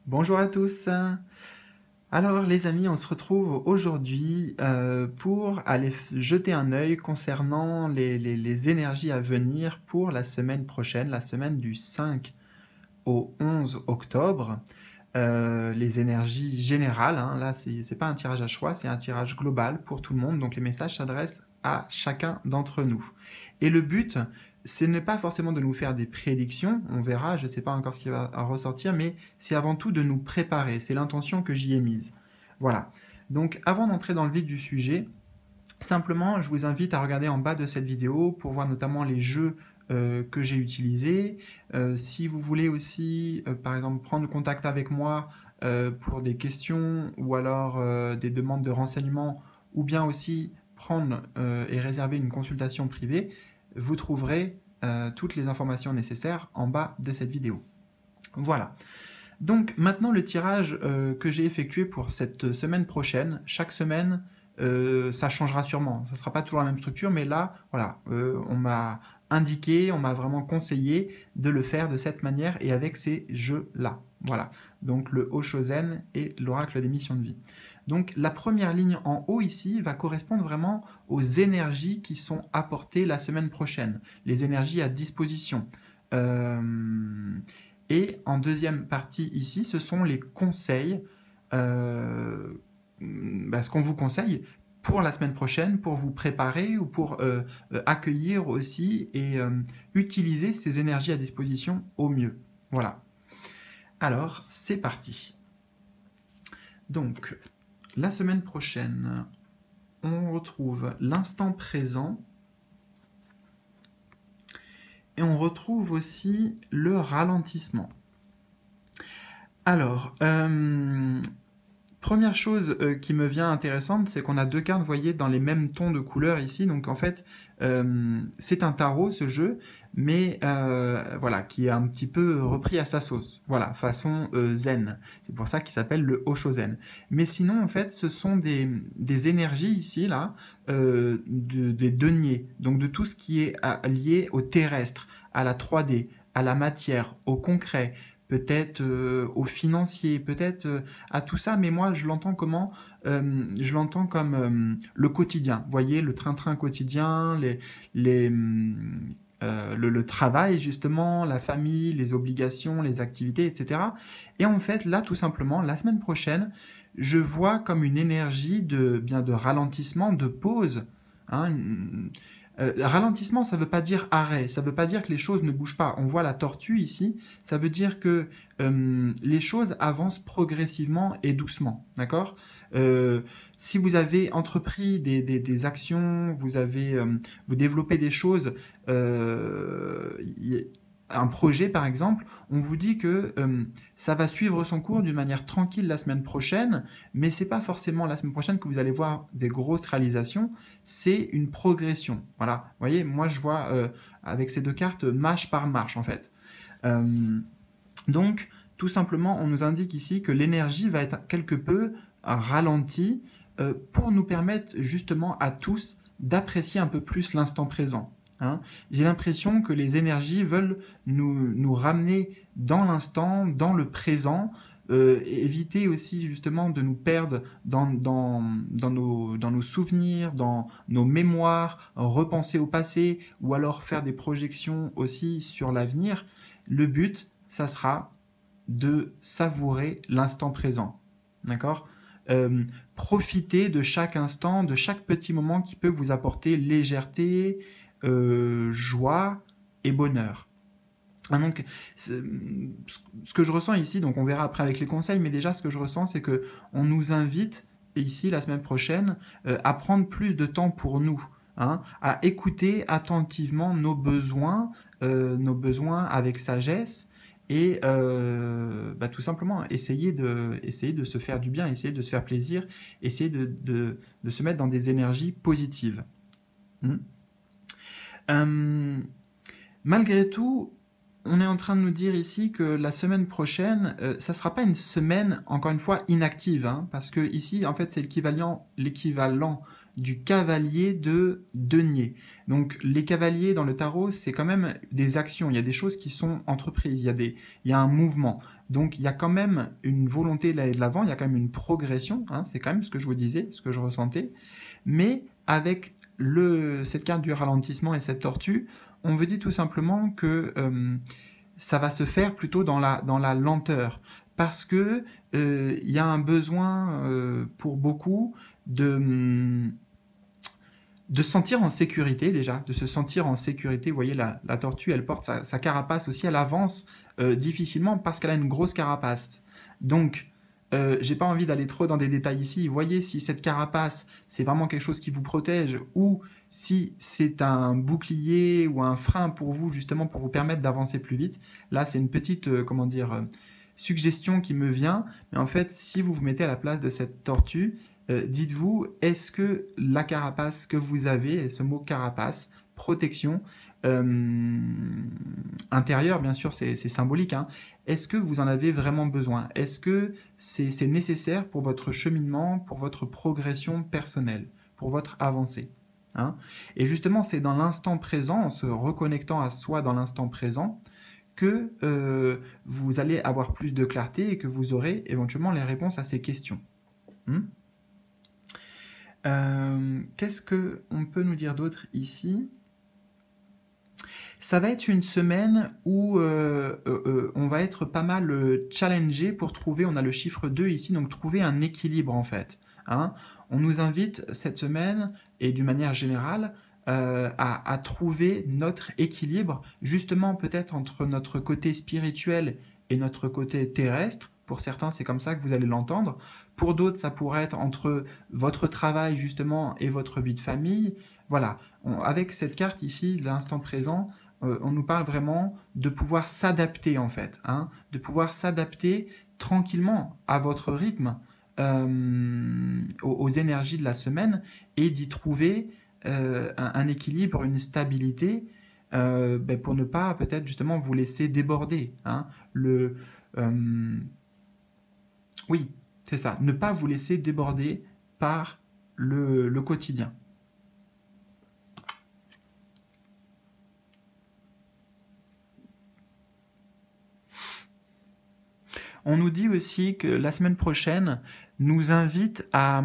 Bonjour à tous. Alors les amis, on se retrouve aujourd'hui pour aller jeter un œil concernant les énergies à venir pour la semaine prochaine, la semaine du 5 au 11 octobre. Les énergies générales, hein, là c'est pas un tirage à choix, c'est un tirage global pour tout le monde, donc les messages s'adressent à chacun d'entre nous. Et le but, ce n'est pas forcément de nous faire des prédictions, on verra, je ne sais pas encore ce qui va ressortir, mais c'est avant tout de nous préparer, c'est l'intention que j'y ai mise. Voilà, donc avant d'entrer dans le vif du sujet, simplement, je vous invite à regarder en bas de cette vidéo pour voir notamment les jeux que j'ai utilisés. Si vous voulez aussi, par exemple, prendre contact avec moi pour des questions ou alors des demandes de renseignements, ou bien aussi prendre et réserver une consultation privée, vous trouverez toutes les informations nécessaires en bas de cette vidéo. Voilà. Donc maintenant le tirage que j'ai effectué pour cette semaine prochaine, chaque semaine ça changera sûrement, ça ne sera pas toujours la même structure, mais là, voilà, on m'a indiqué, on m'a vraiment conseillé de le faire de cette manière et avec ces jeux-là. Voilà, donc le Oshozen et l'oracle des missions de vie. Donc la première ligne en haut ici va correspondre vraiment aux énergies qui sont apportées la semaine prochaine, les énergies à disposition. Et en deuxième partie ici, ce sont les conseils, ce qu'on vous conseille pour la semaine prochaine, pour vous préparer ou pour accueillir aussi et utiliser ces énergies à disposition au mieux. Voilà. Alors, c'est parti. Donc, la semaine prochaine, on retrouve l'instant présent et on retrouve aussi le ralentissement. Alors, première chose qui me vient intéressante, c'est qu'on a deux cartes, vous voyez, dans les mêmes tons de couleurs ici. Donc en fait, c'est un tarot ce jeu, mais voilà, qui est un petit peu repris à sa sauce. Voilà, façon zen. C'est pour ça qu'il s'appelle le Oshozen. Mais sinon, en fait, ce sont des énergies ici, là, des deniers. Donc de tout ce qui est lié au terrestre, à la 3D, à la matière, au concret, peut-être au financier, peut-être à tout ça, mais moi je l'entends comment je l'entends comme le quotidien, vous voyez, le train-train quotidien, le travail justement, la famille, les obligations, les activités, etc. Et en fait, là tout simplement, la semaine prochaine, je vois comme une énergie de ralentissement, de pause, hein, ralentissement, ça ne veut pas dire arrêt, ça ne veut pas dire que les choses ne bougent pas. On voit la tortue ici, ça veut dire que les choses avancent progressivement et doucement, d'accord. Si vous avez entrepris des actions, vous développez des choses, un projet par exemple, on vous dit que ça va suivre son cours d'une manière tranquille la semaine prochaine, mais c'est pas forcément la semaine prochaine que vous allez voir des grosses réalisations, c'est une progression. Voilà, vous voyez, moi je vois avec ces deux cartes marche par marche en fait. Donc tout simplement, on nous indique ici que l'énergie va être quelque peu ralentie pour nous permettre justement à tous d'apprécier un peu plus l'instant présent. Hein. J'ai l'impression que les énergies veulent nous ramener dans l'instant, dans le présent, éviter aussi justement de nous perdre dans nos souvenirs, dans nos mémoires, repenser au passé ou alors faire des projections aussi sur l'avenir. Le but, ça sera de savourer l'instant présent. D'accord ? Profitez de chaque instant, de chaque petit moment qui peut vous apporter légèreté, joie et bonheur. Ah, donc, ce que je ressens ici, donc on verra après avec les conseils, mais déjà ce que je ressens, c'est que on nous invite ici la semaine prochaine à prendre plus de temps pour nous, hein, à écouter attentivement nos besoins avec sagesse et tout simplement essayer de se faire du bien, essayer de se faire plaisir, essayer de se mettre dans des énergies positives. Malgré tout, on est en train de nous dire ici que la semaine prochaine, ça ne sera pas une semaine, encore une fois, inactive, hein, parce que ici, en fait, c'est l'équivalent du cavalier de denier. Donc, les cavaliers dans le tarot, c'est quand même des actions, il y a des choses qui sont entreprises, il y a un mouvement. Donc, il y a quand même une volonté d'aller de l'avant, il y a quand même une progression, hein, c'est quand même ce que je vous disais, ce que je ressentais, mais avec cette carte du ralentissement et cette tortue, on veut dire tout simplement que ça va se faire plutôt dans la lenteur, parce que il y a un besoin pour beaucoup de se sentir en sécurité déjà, de se sentir en sécurité. Vous voyez, la tortue, elle porte sa carapace aussi, elle avance difficilement parce qu'elle a une grosse carapace. Donc, j'ai pas envie d'aller trop dans des détails ici. Voyez si cette carapace, c'est vraiment quelque chose qui vous protège ou si c'est un bouclier ou un frein pour vous, justement, pour vous permettre d'avancer plus vite. Là, c'est une petite, suggestion qui me vient. Mais en fait, si vous vous mettez à la place de cette tortue, dites-vous, est-ce que la carapace que vous avez, et ce mot carapace, protection, intérieure, bien sûr, c'est symbolique, hein, est-ce que vous en avez vraiment besoin? Est-ce que c'est nécessaire pour votre cheminement, pour votre progression personnelle, pour votre avancée, hein? Et justement, c'est dans l'instant présent, en se reconnectant à soi dans l'instant présent, que vous allez avoir plus de clarté et que vous aurez éventuellement les réponses à ces questions. Qu'est-ce qu'on peut nous dire d'autre ici? Ça va être une semaine où on va être pas mal challengé pour trouver, on a le chiffre 2 ici, donc trouver un équilibre en fait, hein. On nous invite cette semaine, et d'une manière générale, à trouver notre équilibre, justement peut-être entre notre côté spirituel et notre côté terrestre. Pour certains, c'est comme ça que vous allez l'entendre. Pour d'autres, ça pourrait être entre votre travail justement et votre vie de famille. Voilà, avec cette carte ici, de l'instant présent, on nous parle vraiment de pouvoir s'adapter en fait, hein, de pouvoir s'adapter tranquillement à votre rythme, aux énergies de la semaine, et d'y trouver un équilibre, une stabilité, pour ne pas peut-être justement vous laisser déborder, hein. Oui, c'est ça, ne pas vous laisser déborder par le quotidien. On nous dit aussi que la semaine prochaine nous invite à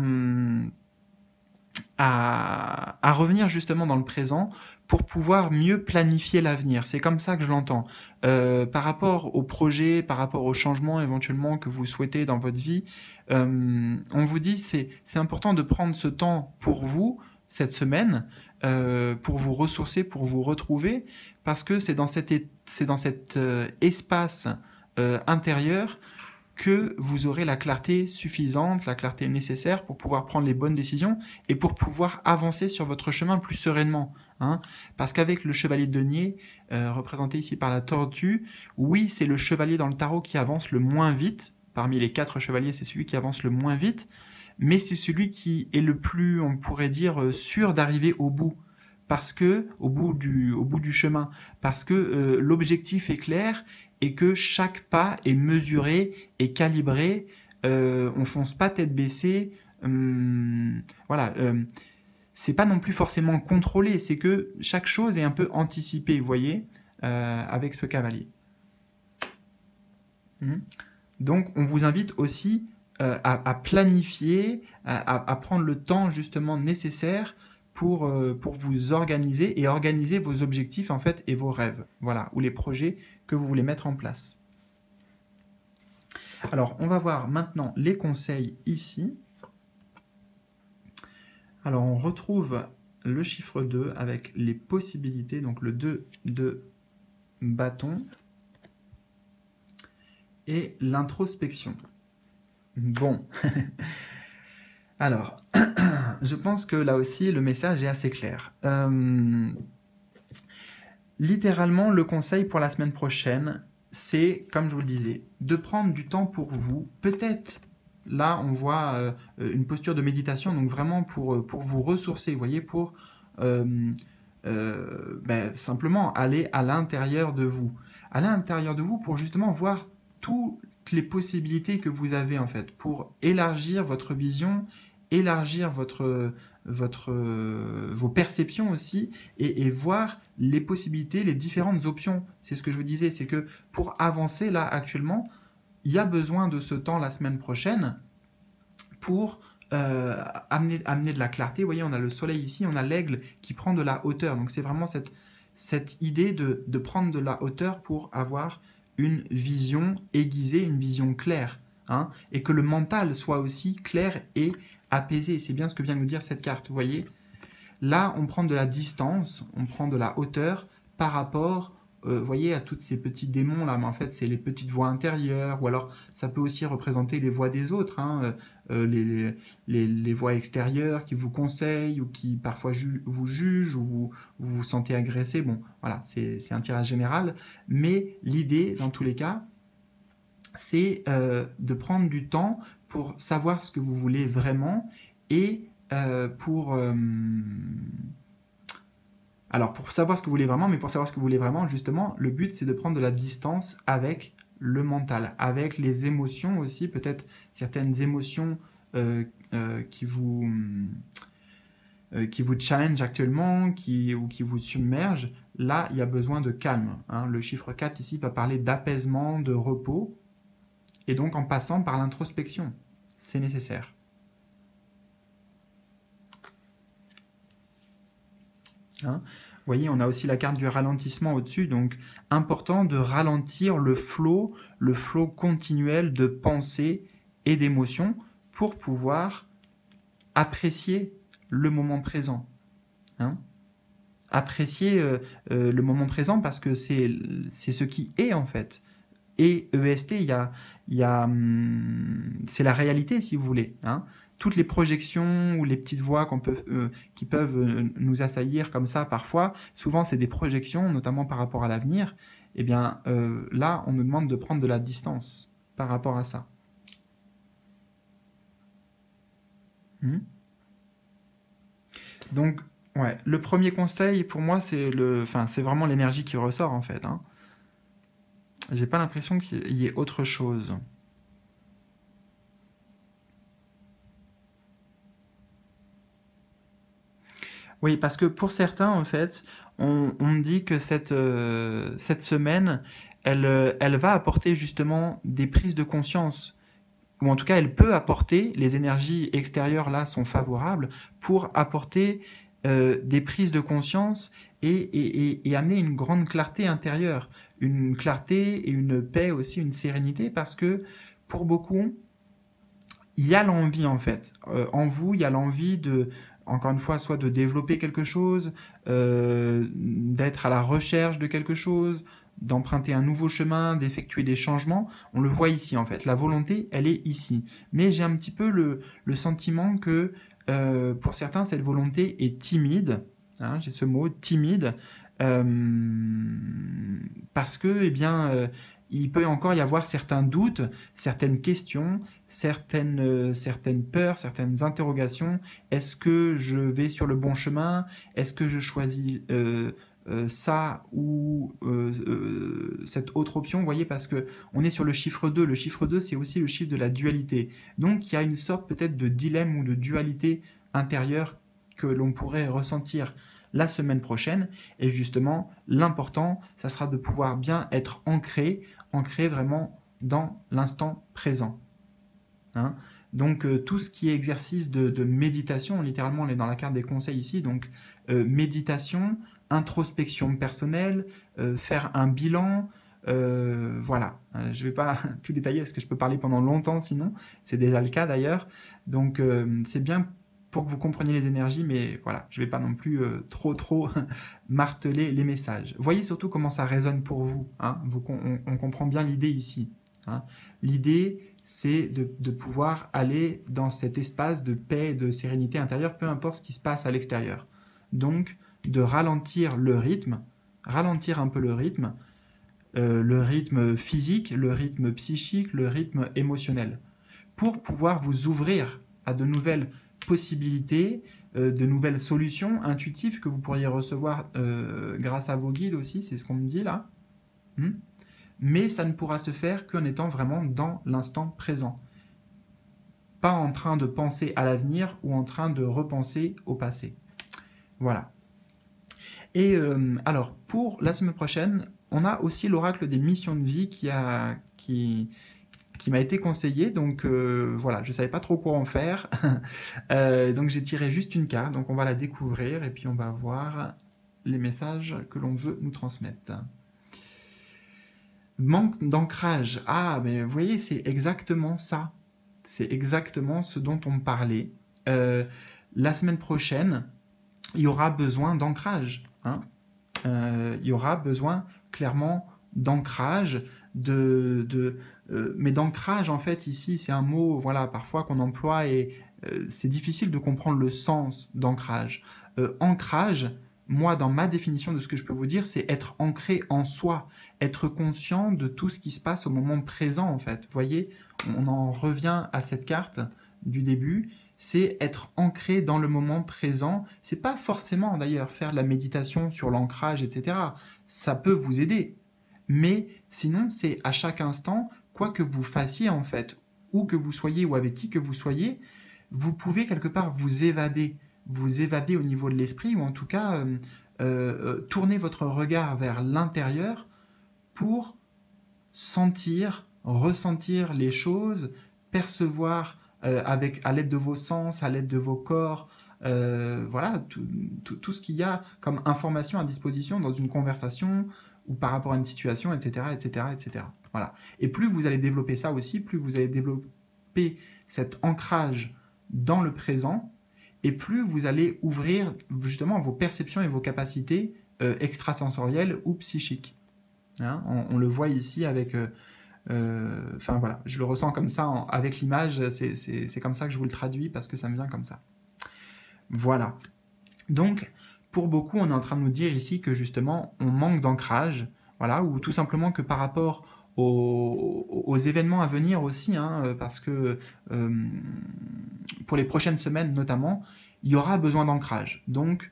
revenir justement dans le présent pour pouvoir mieux planifier l'avenir. C'est comme ça que je l'entends. Par rapport au projet, par rapport aux changements éventuellement que vous souhaitez dans votre vie, on vous dit c'est important de prendre ce temps pour vous cette semaine, pour vous ressourcer, pour vous retrouver, parce que c'est dans cet espace intérieur que vous aurez la clarté suffisante, la clarté nécessaire pour pouvoir prendre les bonnes décisions et pour pouvoir avancer sur votre chemin plus sereinement, hein. Parce qu'avec le chevalier de denier, représenté ici par la tortue, oui, c'est le chevalier dans le tarot qui avance le moins vite. Parmi les 4 chevaliers, c'est celui qui avance le moins vite, mais c'est celui qui est le plus, on pourrait dire, sûr d'arriver au bout. Parce que, au bout du chemin, parce que l'objectif est clair et que chaque pas est mesuré et calibré. On fonce pas tête baissée. Voilà. C'est pas non plus forcément contrôlé, c'est que chaque chose est un peu anticipée, vous voyez, avec ce cavalier. Donc, on vous invite aussi à planifier, à prendre le temps justement nécessaire pour vous organiser et organiser vos objectifs en fait et vos rêves, voilà, ou les projets que vous voulez mettre en place. Alors, on va voir maintenant les conseils ici. Alors, on retrouve le chiffre 2 avec les possibilités, donc le 2 de bâton et l'introspection. Bon, alors, je pense que là aussi, le message est assez clair. Littéralement, le conseil pour la semaine prochaine, c'est, comme je vous le disais, de prendre du temps pour vous. Peut-être, là, on voit une posture de méditation, donc vraiment pour vous ressourcer, vous voyez, pour simplement aller à l'intérieur de vous. À l'intérieur de vous pour justement voir toutes les possibilités que vous avez en fait, pour élargir votre vision, élargir vos perceptions aussi, et voir les possibilités, les différentes options. C'est ce que je vous disais, c'est que pour avancer là actuellement, il y a besoin de ce temps la semaine prochaine pour amener de la clarté. Vous voyez, on a le soleil ici, on a l'aigle qui prend de la hauteur. Donc c'est vraiment cette idée de prendre de la hauteur pour avoir une vision aiguisée, une vision claire. Hein, et que le mental soit aussi clair et apaisé. C'est bien ce que vient nous dire cette carte. Vous voyez, là, on prend de la distance, on prend de la hauteur par rapport vous voyez, à tous ces petits démons là, mais en fait c'est les petites voix intérieures, ou alors ça peut aussi représenter les voix des autres, hein, les voix extérieures qui vous conseillent, ou qui parfois vous jugent, ou vous vous sentez agressé. Bon, voilà, c'est un tirage général, mais l'idée, dans tous les cas, c'est de prendre du temps pour savoir ce que vous voulez vraiment, et alors, pour savoir ce que vous voulez vraiment, mais pour savoir ce que vous voulez vraiment, justement, le but, c'est de prendre de la distance avec le mental, avec les émotions aussi, peut-être certaines émotions qui vous challenge actuellement, ou qui vous submergent. Là, il y a besoin de calme. Hein. Le chiffre 4 ici va parler d'apaisement, de repos, et donc en passant par l'introspection. C'est nécessaire. Hein. Vous voyez, on a aussi la carte du ralentissement au-dessus, donc important de ralentir le flot continuel de pensées et d'émotions pour pouvoir apprécier le moment présent. Hein. Apprécier le moment présent, parce que c'est ce qui est en fait. Et EST, c'est la réalité, si vous voulez. Hein. Toutes les projections ou les petites voix qui peuvent nous assaillir comme ça parfois, souvent c'est des projections, notamment par rapport à l'avenir. Eh bien, là, on nous demande de prendre de la distance par rapport à ça. Donc, ouais, le premier conseil pour moi, c'est vraiment l'énergie qui ressort en fait. Hein. J'ai pas l'impression qu'il y ait autre chose. Oui, parce que pour certains, en fait, on me dit que cette semaine, elle va apporter justement des prises de conscience, ou en tout cas, elle peut apporter, les énergies extérieures là sont favorables, pour apporter des prises de conscience et amener une grande clarté intérieure, une clarté et une paix aussi, une sérénité, parce que pour beaucoup, il y a l'envie en fait. En vous, il y a l'envie encore une fois, soit de développer quelque chose, d'être à la recherche de quelque chose, d'emprunter un nouveau chemin, d'effectuer des changements. On le voit ici en fait. La volonté, elle est ici. Mais j'ai un petit peu le sentiment que pour certains, cette volonté est timide. Hein, j'ai ce mot, timide. Parce que, eh bien, il peut encore y avoir certains doutes, certaines questions, certaines peurs, certaines interrogations. Est-ce que je vais sur le bon chemin? Est-ce que je choisis ça ou cette autre option? Vous voyez, parce que on est sur le chiffre 2. Le chiffre 2, c'est aussi le chiffre de la dualité. Donc, il y a une sorte peut-être de dilemme ou de dualité intérieure que l'on pourrait ressentir la semaine prochaine. Et justement, l'important, ça sera de pouvoir bien être ancré vraiment dans l'instant présent. Hein. Donc tout ce qui est exercice de méditation, littéralement on est dans la carte des conseils ici, donc méditation, introspection personnelle, faire un bilan, voilà. Je ne vais pas tout détailler parce que je peux parler pendant longtemps sinon, c'est déjà le cas d'ailleurs. Donc c'est bien pour que vous compreniez les énergies, mais voilà, je ne vais pas non plus trop marteler les messages. Voyez surtout comment ça résonne pour vous. Hein. On comprend bien l'idée ici. Hein. L'idée, c'est de pouvoir aller dans cet espace de paix et de sérénité intérieure, peu importe ce qui se passe à l'extérieur. Donc, de ralentir le rythme, ralentir un peu le rythme physique, le rythme psychique, le rythme émotionnel, pour pouvoir vous ouvrir à de nouvelles possibilités, de nouvelles solutions intuitives que vous pourriez recevoir grâce à vos guides aussi, c'est ce qu'on me dit là. Mais ça ne pourra se faire qu'en étant vraiment dans l'instant présent. Pas en train de penser à l'avenir ou en train de repenser au passé. Voilà. Et alors, pour la semaine prochaine, on a aussi l'oracle des missions de vie qui m'a été conseillé. Donc voilà, je ne savais pas trop quoi en faire. Donc j'ai tiré juste une carte. Donc on va la découvrir et puis on va voir les messages que l'on veut nous transmettre. Manque d'ancrage. Ah, mais vous voyez, c'est exactement ça. C'est exactement ce dont on me parlait. La semaine prochaine, il y aura besoin d'ancrage. Hein. Il y aura besoin clairement d'ancrage, mais d'ancrage, en fait, ici, c'est un mot voilà, parfois qu'on emploie et c'est difficile de comprendre le sens d'ancrage. Ancrage, moi, dans ma définition de ce que je peux vous dire, c'est être ancré en soi, être conscient de tout ce qui se passe au moment présent, en fait. Vous voyez, on en revient à cette carte du début, c'est être ancré dans le moment présent. C'est pas forcément, d'ailleurs, faire de la méditation sur l'ancrage, etc. Ça peut vous aider. Mais sinon, c'est à chaque instant, quoi que vous fassiez, en fait, où que vous soyez ou avec qui que vous soyez, vous pouvez quelque part vous évader au niveau de l'esprit, ou en tout cas tourner votre regard vers l'intérieur pour sentir, ressentir les choses, percevoir à l'aide de vos sens, à l'aide de vos corps, voilà, tout ce qu'il y a comme information à disposition dans une conversation ou par rapport à une situation, etc., etc., etc. Voilà. Et plus vous allez développer ça aussi, plus vous allez développer cet ancrage dans le présent, et plus vous allez ouvrir justement vos perceptions et vos capacités extrasensorielles ou psychiques. Hein, on le voit ici avec... Enfin voilà, je le ressens comme ça avec l'image, c'est comme ça que je vous le traduis parce que ça me vient comme ça. Voilà. Donc, pour beaucoup, on est en train de nous dire ici que justement, on manque d'ancrage, voilà, ou tout simplement que par rapport aux événements à venir aussi, hein, parce que pour les prochaines semaines notamment, il y aura besoin d'ancrage. Donc,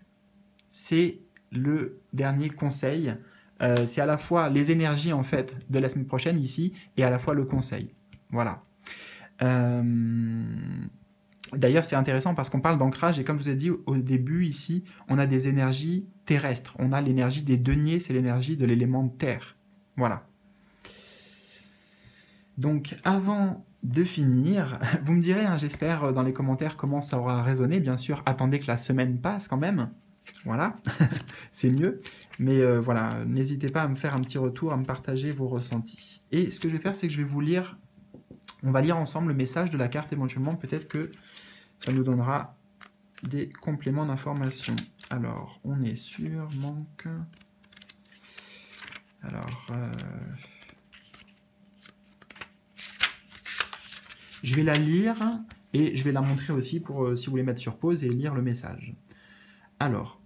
c'est le dernier conseil. C'est à la fois les énergies en fait de la semaine prochaine ici et à la fois le conseil. Voilà. D'ailleurs, c'est intéressant parce qu'on parle d'ancrage et comme je vous ai dit au début ici, on a des énergies terrestres. On a l'énergie des deniers, c'est l'énergie de l'élément de terre. Voilà. Donc, avant de finir, vous me direz, hein, j'espère, dans les commentaires comment ça aura résonné. Bien sûr, attendez que la semaine passe quand même. Voilà, c'est mieux. Mais voilà, n'hésitez pas à me faire un petit retour, à me partager vos ressentis. Et ce que je vais faire, c'est que je vais vous lire, on va lire ensemble le message de la carte éventuellement. Peut-être que ça nous donnera des compléments d'information. Alors, on est sur manque... Alors... Je vais la lire et je vais la montrer aussi pour si vous voulez mettre sur pause et lire le message. Alors,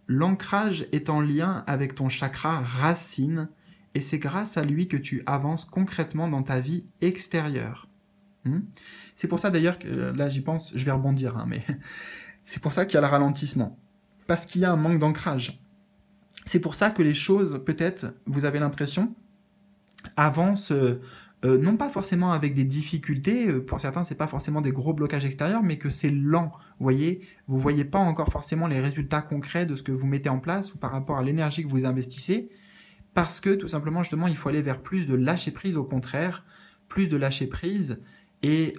l'ancrage est en lien avec ton chakra racine et c'est grâce à lui que tu avances concrètement dans ta vie extérieure. C'est pour ça d'ailleurs que, là j'y pense, je vais rebondir, hein, mais c'est pour ça qu'il y a le ralentissement. Parce qu'il y a un manque d'ancrage. C'est pour ça que les choses, peut-être, vous avez l'impression, avancent... non pas forcément avec des difficultés, pour certains c'est pas forcément des gros blocages extérieurs, mais que c'est lent, vous voyez pas encore forcément les résultats concrets de ce que vous mettez en place ou par rapport à l'énergie que vous investissez, parce que tout simplement justement il faut aller vers plus de lâcher prise, au contraire, plus de lâcher prise et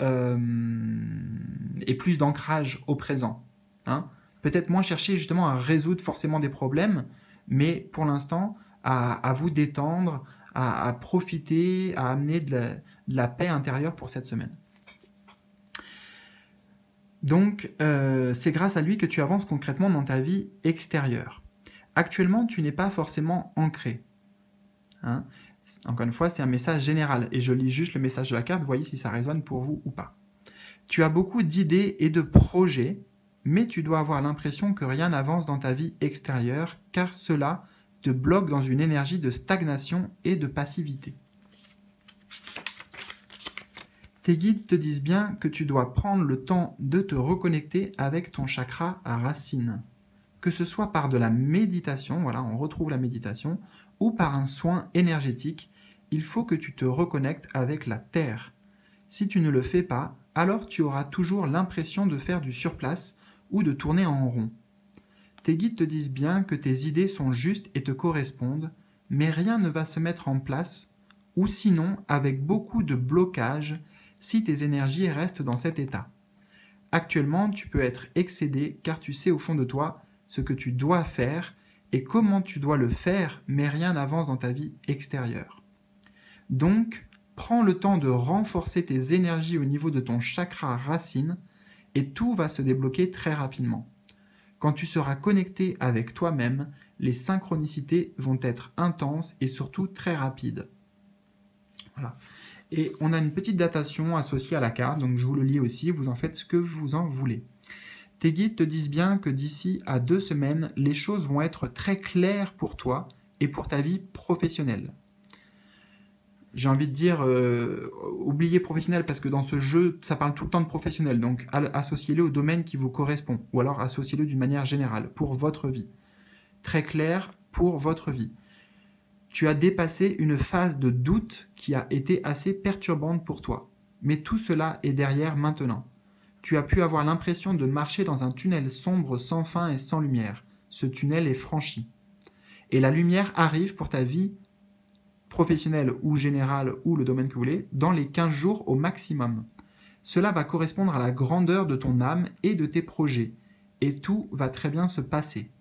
plus d'ancrage au présent. Hein. Peut-être moins chercher justement à résoudre forcément des problèmes, mais pour l'instant à vous détendre, à profiter, à amener de la paix intérieure pour cette semaine. Donc, c'est grâce à lui que tu avances concrètement dans ta vie extérieure. Actuellement, tu n'es pas forcément ancré. Hein. Encore une fois, c'est un message général, et je lis juste le message de la carte, voyez si ça résonne pour vous ou pas. Tu as beaucoup d'idées et de projets, mais tu dois avoir l'impression que rien n'avance dans ta vie extérieure, car cela te bloque dans une énergie de stagnation et de passivité. Tes guides te disent bien que tu dois prendre le temps de te reconnecter avec ton chakra à racine. Que ce soit par de la méditation, voilà, on retrouve la méditation, ou par un soin énergétique, il faut que tu te reconnectes avec la terre. Si tu ne le fais pas, alors tu auras toujours l'impression de faire du surplace ou de tourner en rond. Tes guides te disent bien que tes idées sont justes et te correspondent, mais rien ne va se mettre en place, ou sinon avec beaucoup de blocages si tes énergies restent dans cet état. Actuellement, tu peux être excédé car tu sais au fond de toi ce que tu dois faire et comment tu dois le faire, mais rien n'avance dans ta vie extérieure. Donc, prends le temps de renforcer tes énergies au niveau de ton chakra racine et tout va se débloquer très rapidement. Quand tu seras connecté avec toi-même, les synchronicités vont être intenses et surtout très rapides. Voilà. Et on a une petite datation associée à la carte, donc je vous le lis aussi, vous en faites ce que vous en voulez. Tes guides te disent bien que d'ici à 2 semaines, les choses vont être très claires pour toi et pour ta vie professionnelle. J'ai envie de dire, oubliez professionnel parce que dans ce jeu, ça parle tout le temps de professionnel, donc associez-le au domaine qui vous correspond, ou alors associez-le d'une manière générale, pour votre vie. Très clair pour votre vie. Tu as dépassé une phase de doute qui a été assez perturbante pour toi. Mais tout cela est derrière maintenant. Tu as pu avoir l'impression de marcher dans un tunnel sombre sans fin et sans lumière. Ce tunnel est franchi. Et la lumière arrive pour ta vie professionnelle ou générale ou le domaine que vous voulez dans les 15 jours au maximum. Cela va correspondre à la grandeur de ton âme et de tes projets. Et tout va très bien se passer.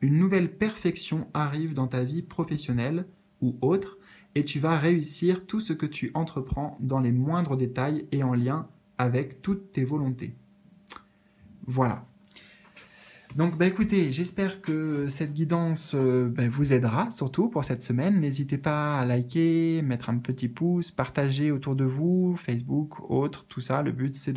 Une nouvelle perfection arrive dans ta vie professionnelle ou autre, et tu vas réussir tout ce que tu entreprends dans les moindres détails et en lien avec toutes tes volontés. Voilà. Donc écoutez, j'espère que cette guidance vous aidera, surtout pour cette semaine. N'hésitez pas à liker, mettre un petit pouce, partager autour de vous, Facebook, autres, tout ça. Le but, c'est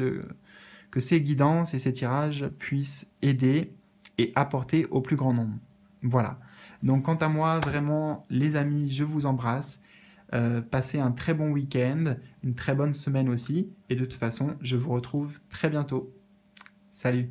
que ces guidances et ces tirages puissent aider et apporter au plus grand nombre. Voilà. Donc quant à moi, vraiment, les amis, je vous embrasse. Passez un très bon week-end, une très bonne semaine aussi. Et de toute façon, je vous retrouve très bientôt. Salut!